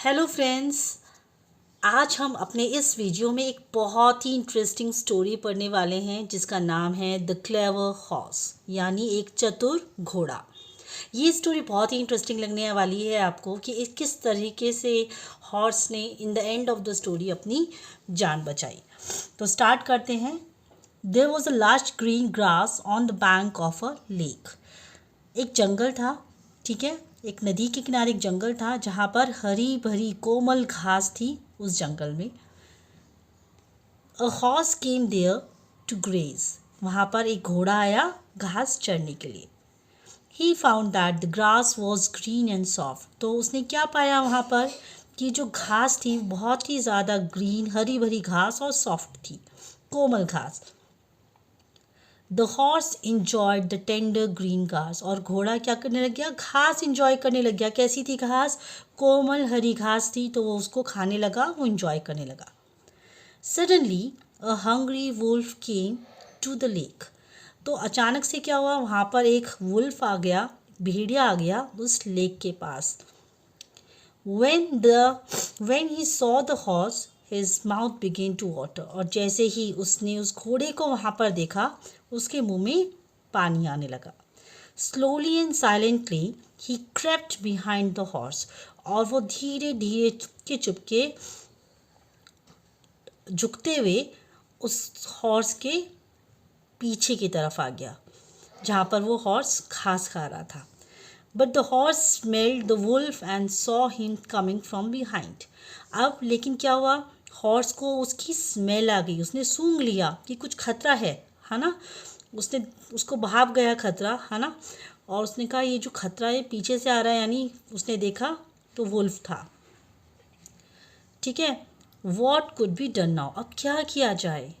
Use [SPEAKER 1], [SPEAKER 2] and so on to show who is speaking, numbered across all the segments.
[SPEAKER 1] Hello friends, आज हम अपने इस वीडियो में एक बहुत ही इंटरेस्टिंग स्टोरी पढ़ने वाले हैं जिसका नाम है द क्लेवर हॉर्स, यानी एक चतुर घोड़ा। ये स्टोरी बहुत ही इंटरेस्टिंग लगने वाली है आपको कि किस तरीके से हॉर्स ने in the end of the story अपनी जान बचाई। तो स्टार्ट करते हैं। There was a large green grass on the bank of a lake. एक जंगल था, ठीक है। एक नदी के किनारे एक जंगल था जहाँ पर हरी भरी कोमल घास थी। उस जंगल में a horse came there to graze. वहाँ पर एक घोड़ा आया घास चरने के लिए। He found that the grass was green and soft. तो उसने क्या पाया वहाँ पर कि जो घास थी बहुत ही ज़्यादा ग्रीन, हरी भरी घास और सॉफ्ट थी, कोमल घास। The horse enjoyed the tender green घास। और घोड़ा क्या करने लग गया? घास इंजॉय करने लग गया। कैसी थी घास? कोमल हरी घास थी, तो वो उसको खाने लगा, वो इंजॉय करने लगा। Suddenly a hungry wolf came to the lake. तो अचानक से क्या हुआ? वहाँ पर एक वुल्फ आ गया, भेड़िया आ गया उस लेक के पास। when he saw the horse, his mouth began to water। और जैसे ही उसने उस घोड़े को वहाँ पर देखा, उसके मुंह में पानी आने लगा। Slowly and silently he crept behind the horse। और वो धीरे धीरे चुपके चुपके झुकते हुए उस हॉर्स के पीछे की तरफ आ गया जहाँ पर वो हॉर्स घास खा रहा था। But the horse smelled the wolf and saw him coming from behind। अब लेकिन क्या हुआ? हॉर्स को उसकी स्मेल आ गई, उसने सूंघ लिया कि कुछ खतरा है ना। उसने उसको भाप गया खतरा, है ना। और उसने कहा ये जो खतरा है पीछे से आ रहा है, यानी उसने देखा तो वुल्फ था, ठीक है। What could be done now? अब क्या किया जाए?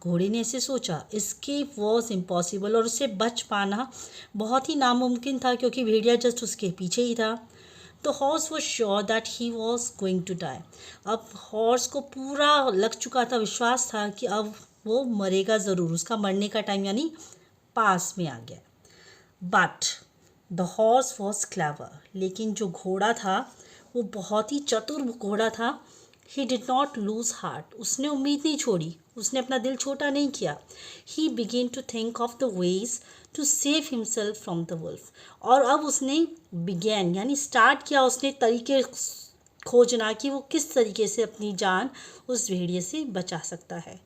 [SPEAKER 1] घोड़े ने ऐसे सोचा। Escape was impossible. और उससे बच पाना बहुत ही नामुमकिन था क्योंकि भेड़िया जस्ट उसके पीछे ही था। तो horse was sure that he was going to die. अब हॉर्स को पूरा लग चुका था, विश्वास था कि अब वो मरेगा ज़रूर, उसका मरने का टाइम यानी पास में आ गया। But the horse was clever. लेकिन जो घोड़ा था वो बहुत ही चतुर घोड़ा था। He did not lose heart. उसने उम्मीद नहीं छोड़ी, उसने अपना दिल छोटा नहीं किया। He began to think of the ways to save himself from the wolf. और अब उसने बिगेन यानी स्टार्ट किया, उसने तरीके खोजना कि वो किस तरीके से अपनी जान उस भेड़िए से बचा सकता है।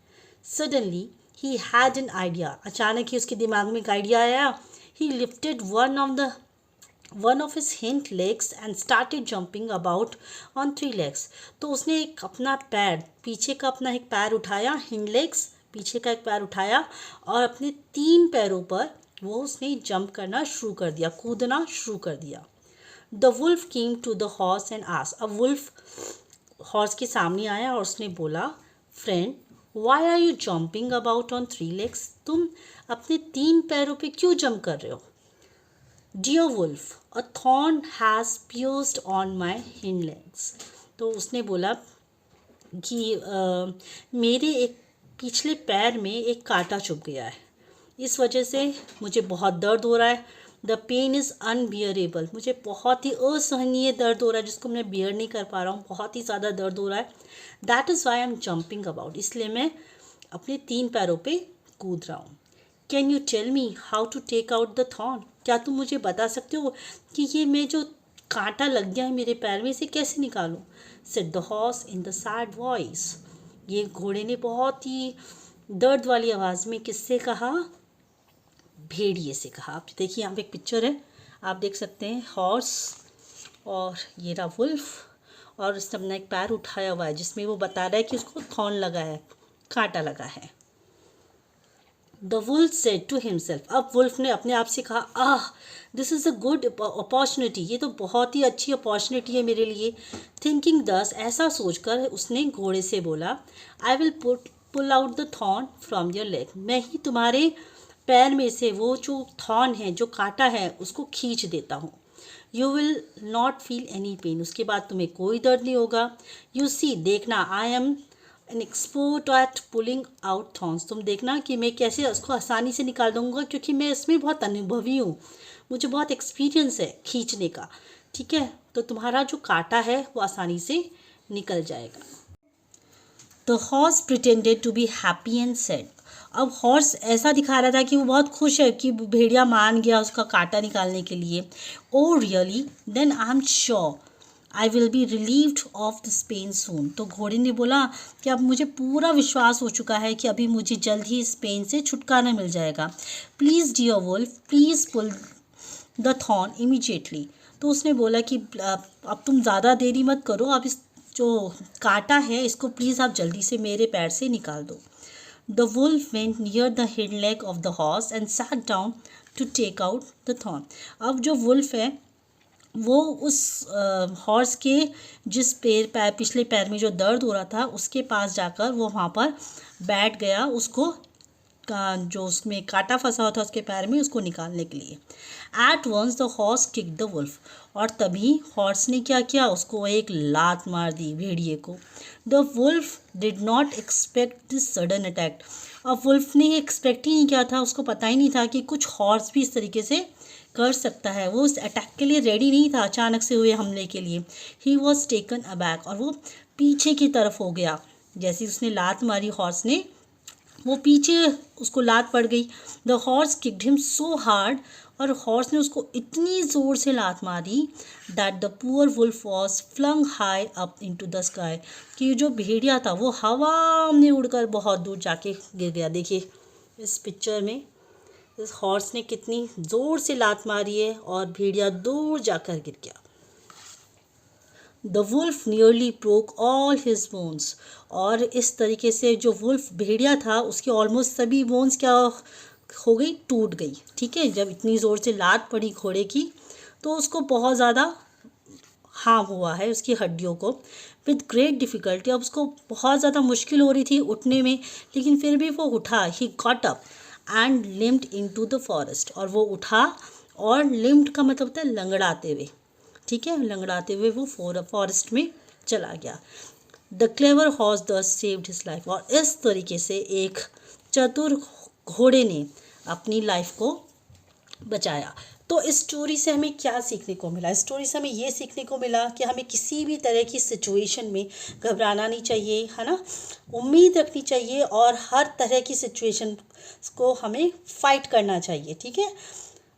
[SPEAKER 1] Suddenly he had an idea. अचानक ही उसके दिमाग में एक आइडिया आया। ही lifted one of his hind legs and started jumping about on 3 legs। तो उसने एक अपना पैर, पीछे का अपना एक पैर उठाया, हिंड लेग्स, पीछे का एक पैर उठाया और अपने 3 पैरों पर वो उसने जंप करना शुरू कर दिया, कूदना शुरू कर दिया। The wolf came to the horse and asked. अब वुल्फ हॉर्स के सामने आया और उसने बोला, friend why are you jumping about on 3 legs? तुम अपने 3 पैरों पे क्यों जंप कर रहे हो? Dear wolf, a thorn has pierced on my hind legs। तो उसने बोला कि मेरे एक पिछले पैर में एक कांटा चुभ गया है, इस वजह से मुझे बहुत दर्द हो रहा है। The pain is unbearable. मुझे बहुत ही असहनीय दर्द हो रहा है जिसको मैं बियर नहीं कर पा रहा हूँ, बहुत ही ज़्यादा दर्द हो रहा है। That is why I am jumping about. इसलिए मैं अपने 3 पैरों पे कूद रहा हूँ। Can you tell me how to take out the thorn? क्या तुम मुझे बता सकते हो कि ये मैं जो कांटा लग गया है मेरे पैर में, इसे कैसे निकालूं? Said the horse in the sad voice. ये घोड़े ने बहुत ही दर्द वाली आवाज़ में किससे कहा? भेड़िए से कहा। आप देखिए यहाँ पे एक पिक्चर है, आप देख सकते हैं हॉर्स और ये रहा वुल्फ, और इसने अपना एक पैर उठाया हुआ है जिसमें वो बता रहा है कि उसको थॉर्न लगा है, कांटा लगा है। The wolf said to himself. अब वुल्फ ने अपने आप से कहा, this is a good opportunity. ये तो बहुत ही अच्छी अपॉर्चुनिटी है मेरे लिए। थिंकिंग दस, ऐसा सोचकर उसने घोड़े से बोला, I will pull out the thorn from your leg. मैं ही तुम्हारे पैर में से वो जो थॉर्न है, जो कांटा है, उसको खींच देता हूँ। You will not feel any pain. उसके बाद तुम्हें कोई दर्द नहीं होगा। यू सी, देखना, I am an expert at pulling out thorns. तुम देखना कि मैं कैसे उसको आसानी से निकाल दूंगा, क्योंकि मैं इसमें बहुत अनुभवी हूँ, मुझे बहुत एक्सपीरियंस है खींचने का, ठीक है। तो तुम्हारा जो कांटा है वो आसानी से निकल जाएगा। The horse pretended to be happy and said. अब हॉर्स ऐसा दिखा रहा था कि वो बहुत खुश है कि भेड़िया मान गया उसका कांटा निकालने के लिए। Oh really, then I am sure I will be relieved of this pain soon. तो घोड़े ने बोला कि अब मुझे पूरा विश्वास हो चुका है कि अभी मुझे जल्द ही इस पेन से छुटकारा मिल जाएगा। Please dear wolf, please pull the thorn immediately. तो उसने बोला कि अब तुम ज़्यादा देरी मत करो, अब इस जो कांटा है इसको प्लीज़ आप जल्दी से मेरे पैर से निकाल दो। The wolf went near the hind leg of the horse and sat down to take out the thorn. अब जो वुल्फ है वो उस हॉर्स के जिस पैर पिछले पैर में जो दर्द हो रहा था उसके पास जाकर वो वहाँ पर बैठ गया, उसको जो उसमें कांटा फंसा हुआ था उसके पैर में उसको निकालने के लिए। At once the horse kick the wolf. और तभी हॉर्स ने क्या किया, उसको एक लात मार दी भेड़िए को। The wolf did not expect this sudden attack. अब वुल्फ ने एक्सपेक्ट ही नहीं किया था, उसको पता ही नहीं था कि कुछ हॉर्स भी इस तरीके से कर सकता है। वो उस अटैक के लिए रेडी नहीं था, अचानक से हुए हमले के लिए। ही वॉज टेकन अबैक, और वो पीछे की तरफ हो गया। जैसे उसने लात मारी हॉर्स ने, वो पीछे उसको लात पड़ गई। The horse kicked him so hard, और हॉर्स ने उसको इतनी ज़ोर से लात मारी that the poor wolf was flung high up into the sky, कि जो भेड़िया था वो हवा में उड़कर बहुत दूर जाके गिर गया। देखिए इस पिक्चर में इस हॉर्स ने कितनी ज़ोर से लात मारी है और भेड़िया दूर जाकर गिर गया। The wolf nearly broke all his bones. और इस तरीके से जो वुल्फ भेड़िया था उसके ऑलमोस्ट सभी बोन्स क्या हो गई, टूट गई। ठीक है, जब इतनी ज़ोर से लात पड़ी घोड़े की तो उसको बहुत ज़्यादा हार्म हुआ है उसकी हड्डियों को। विद ग्रेट डिफ़िकल्टी, अब उसको बहुत ज़्यादा मुश्किल हो रही थी उठने में, लेकिन फिर भी वो उठा। He got up and limbed into the forest. और वो उठा, और लिम्ड का मतलब होता है लंगड़ाते हुए। ठीक है, लंगड़ाते हुए वो फॉरेस्ट में चला गया। द क्लेवर हॉर्स दस सेव्ड हिज लाइफ। और इस तरीके से एक चतुर घोड़े ने अपनी लाइफ को बचाया। तो इस स्टोरी से हमें क्या सीखने को मिला? स्टोरी से हमें ये सीखने को मिला कि हमें किसी भी तरह की सिचुएशन में घबराना नहीं चाहिए, है ना, उम्मीद रखनी चाहिए, और हर तरह की सिचुएशन को हमें फाइट करना चाहिए। ठीक है,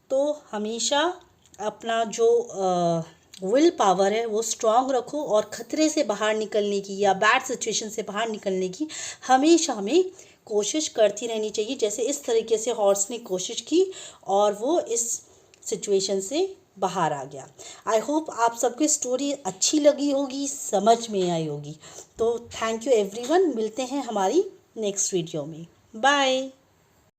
[SPEAKER 1] तो हमेशा अपना जो विल पावर है वो स्ट्रांग रखो, और ख़तरे से बाहर निकलने की या बैड सिचुएशन से बाहर निकलने की हमेशा हमें कोशिश करती रहनी चाहिए। जैसे इस तरीके से हॉर्स ने कोशिश की और वो इस सिचुएशन से बाहर आ गया। आई होप आप सबको स्टोरी अच्छी लगी होगी, समझ में आई होगी। तो थैंक यू एवरीवन, मिलते हैं हमारी नेक्स्ट वीडियो में। बाय।